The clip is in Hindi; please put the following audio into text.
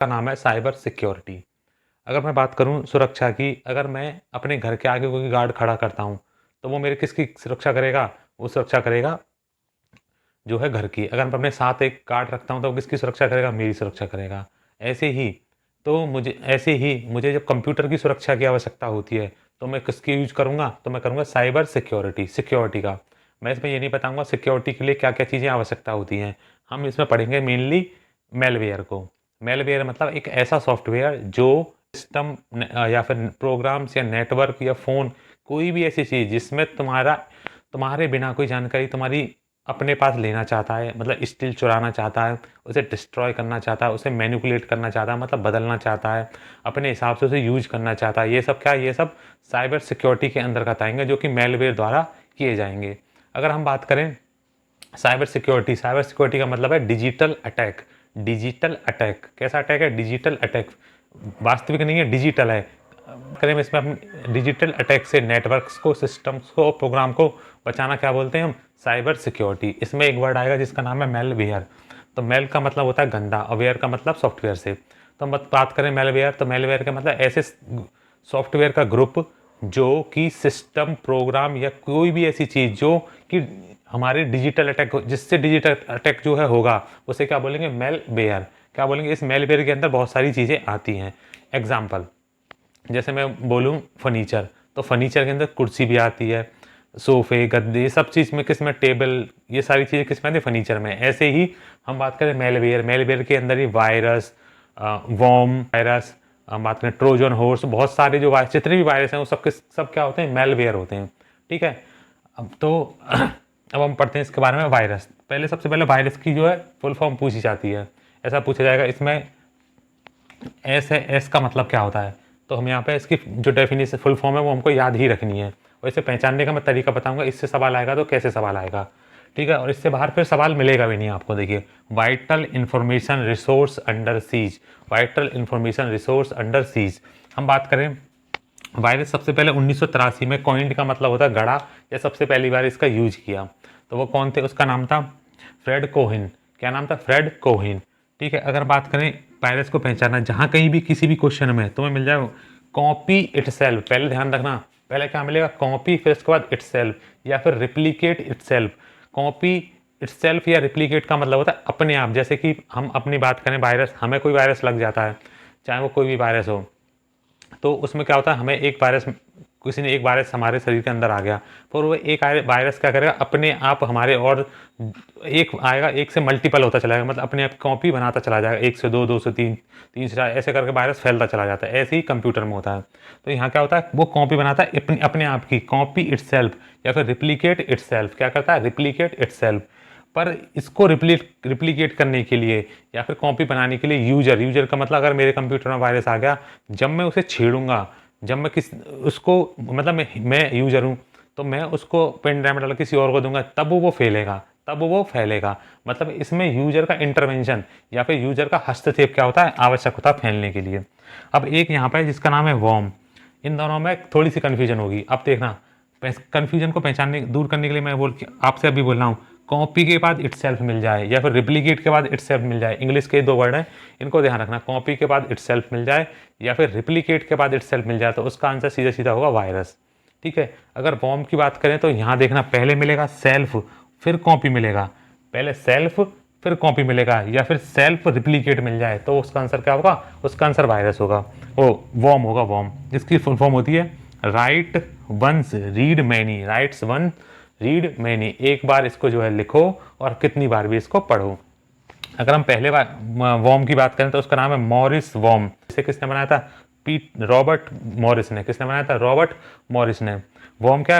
का नाम है साइबर सिक्योरिटी। अगर मैं बात करूँ सुरक्षा की, अगर मैं अपने घर के आगे कोई गार्ड खड़ा करता हूँ, तो वो मेरी किसकी सुरक्षा करेगा? वो सुरक्षा करेगा जो है घर की। अगर मैं अपने साथ एक गार्ड रखता हूँ, तो वो किसकी सुरक्षा करेगा? मेरी सुरक्षा करेगा। ऐसे ही मुझे जब कंप्यूटर की सुरक्षा की आवश्यकता होती है, तो मैं किसकी यूज़ करूँगा? तो मैं करूँगा साइबर सिक्योरिटी का। मैं इसमें ये नहीं बताऊँगा सिक्योरिटी के लिए क्या-क्या चीज़ें आवश्यकता होती हैं। हम इसमें पढ़ेंगे मेनली मैलवेयर को। मैलवेयर मतलब एक ऐसा सॉफ्टवेयर जो सिस्टम या फिर प्रोग्राम्स या नेटवर्क या फ़ोन, कोई भी ऐसी चीज़ जिसमें तुम्हारे बिना कोई जानकारी तुम्हारी अपने पास लेना चाहता है, मतलब स्टील चुराना चाहता है, उसे डिस्ट्रॉय करना चाहता है, उसे मैनिपुलेट करना चाहता है, मतलब बदलना चाहता है, अपने हिसाब से उसे यूज़ करना चाहता है। ये सब साइबर सिक्योरिटी के अंतर्गत आएँगे, जो कि मैलवेयर द्वारा किए जाएँगे। अगर हम बात करें साइबर सिक्योरिटी का मतलब है डिजिटल अटैक। डिजिटल अटैक कैसा अटैक है? डिजिटल अटैक वास्तविक नहीं है, डिजिटल है। करें इसमें हम डिजिटल अटैक से नेटवर्क्स को, सिस्टम्स को, प्रोग्राम को बचाना क्या बोलते हैं हम? Cyber security. इसमें एक वर्ड आएगा जिसका नाम है मेलवेयर। तो मेल का मतलब होता है गंदा, अवेयर का मतलब सॉफ्टवेयर से। तो हम बात करें मेलवेयर, तो मेलवेयर का मतलब ऐसे सॉफ्टवेयर का ग्रुप जो कि सिस्टम, प्रोग्राम या कोई भी ऐसी चीज़ जो कि हमारे डिजिटल अटैक, जिससे डिजिटल अटैक जो है होगा, उसे क्या बोलेंगे? मेलवेयर। क्या बोलेंगे? इस मेलवेयर के अंदर बहुत सारी चीज़ें आती हैं। एग्जाम्पल, जैसे मैं बोलूँ फर्नीचर, तो फर्नीचर के अंदर कुर्सी भी आती है, सोफ़े, गद्दे, ये सब चीज़ में किस में? टेबल, ये सारी चीज़ें किस में आती है? फर्नीचर में। ऐसे ही हम बात करें मेलवेयर, मेलवेयर के अंदर ही वायरस, वॉर्म वायरस, हम बात करें ट्रोजन हॉर्स, बहुत सारे जो वायरस, जितने भी वायरस हैं वो सब क्या होते हैं? मेलवेयर होते हैं। ठीक है। अब तो अब हम पढ़ते हैं इसके बारे में वायरस। सबसे पहले वायरस की जो है फुल फॉर्म पूछी जाती है। ऐसा पूछा जाएगा इसमें एस है, एस का मतलब क्या होता है? तो हम यहाँ पे इसकी जो डेफिनेशन फुल फॉर्म है वो हमको याद ही रखनी है, और इसे पहचानने का मैं तरीका बताऊंगा। इससे सवाल आएगा तो कैसे सवाल आएगा, ठीक है। और इससे बाहर फिर सवाल मिलेगा भी नहीं आपको। देखिए, vital information resource under seize, vital information resource under seize. हम बात करें वायरस, सबसे पहले 1983 में कॉइंड का मतलब होता है गढ़ा, या सबसे पहली बार इसका यूज किया। तो वो कौन थे? उसका नाम था फ्रेड कोहिन। क्या नाम था? फ्रेड कोहिन। ठीक है। अगर बात करें वायरस को पहचानना, जहाँ कहीं भी किसी भी क्वेश्चन में तुम्हें मिल जाए कॉपी इटसेल्फ, पहले ध्यान रखना, पहले क्या मिलेगा? कॉपी, फिर उसके बाद इटसेल्फ, या फिर रिप्लीकेट इटसेल्फ। कॉपी इटसेल्फ या रिप्लीकेट का मतलब होता है अपने आप। जैसे कि हम अपनी बात करें, वायरस, हमें कोई वायरस लग जाता है, चाहे वो कोई भी वायरस हो, तो उसमें क्या होता है? हमें एक वायरस, किसी ने एक वायरस हमारे शरीर के अंदर आ गया, फिर वो एक वायरस क्या करेगा? अपने आप हमारे, और एक आएगा, एक से मल्टीपल होता चला जाएगा, मतलब अपने आप कॉपी बनाता चला जाएगा, 1 से 2, 2 से 3, 3 से 4, ऐसे करके वायरस फैलता चला जाता है। ऐसे ही कंप्यूटर में होता है। तो यहाँ क्या होता है? वो कॉपी बनाता है अपने आप की, कॉपी इटसेल्फ, या फिर रिप्लीकेट इटसेल्फ। क्या करता है? Replicate itself. पर इसको रिप्लीकेट करने के लिए या फिर कॉपी बनाने के लिए यूजर का मतलब, अगर मेरे कंप्यूटर में वायरस आ गया, जब मैं उसे छेड़ूंगा, जब मैं उसको, मतलब मैं यूजर हूँ, तो मैं उसको पेन ड्राइव में डाल किसी और को दूंगा, तब वो फैलेगा। मतलब इसमें यूजर का इंटरवेंशन या फिर यूजर का हस्तक्षेप क्या होता है? आवश्यक होता है फैलने के लिए। अब एक यहाँ पे जिसका नाम है वॉर्म, इन दोनों में थोड़ी सी कन्फ्यूजन होगी। अब देखना, कन्फ्यूजन को दूर करने के लिए मैं आपसे अभी बोल रहा हूँ, कॉपी के बाद इटसेल्फ मिल जाए या फिर रिप्लीकेट के बाद इटसेल्फ मिल जाए, इंग्लिश के 2 वर्ड हैं, इनको ध्यान रखना। कॉपी के बाद इटसेल्फ मिल जाए या फिर रिप्लीकेट के बाद इटसेल्फ मिल जाए, तो उसका आंसर सीधा सीधा होगा वायरस। ठीक है। अगर वॉर्म की बात करें, तो यहाँ देखना, पहले मिलेगा सेल्फ, फिर कॉपी मिलेगा। पहले सेल्फ, फिर कॉपी मिलेगा, या फिर सेल्फ रिप्लीकेट मिल जाए, तो उसका आंसर क्या होगा? उसका आंसर वायरस होगा, वो वॉर्म होगा। वॉर्म जिसकी फुल फॉर्म होती है write once read many, writes one read many. एक बार इसको जो है लिखो और कितनी बार भी इसको पढ़ो। अगर हम पहले बार वॉर्म की बात करें, तो उसका नाम है मॉरिस वॉर्म। इसे किसने बनाया था? रॉबर्ट मॉरिस ने। किसने बनाया था? रॉबर्ट मॉरिस ने। वॉर्म क्या है?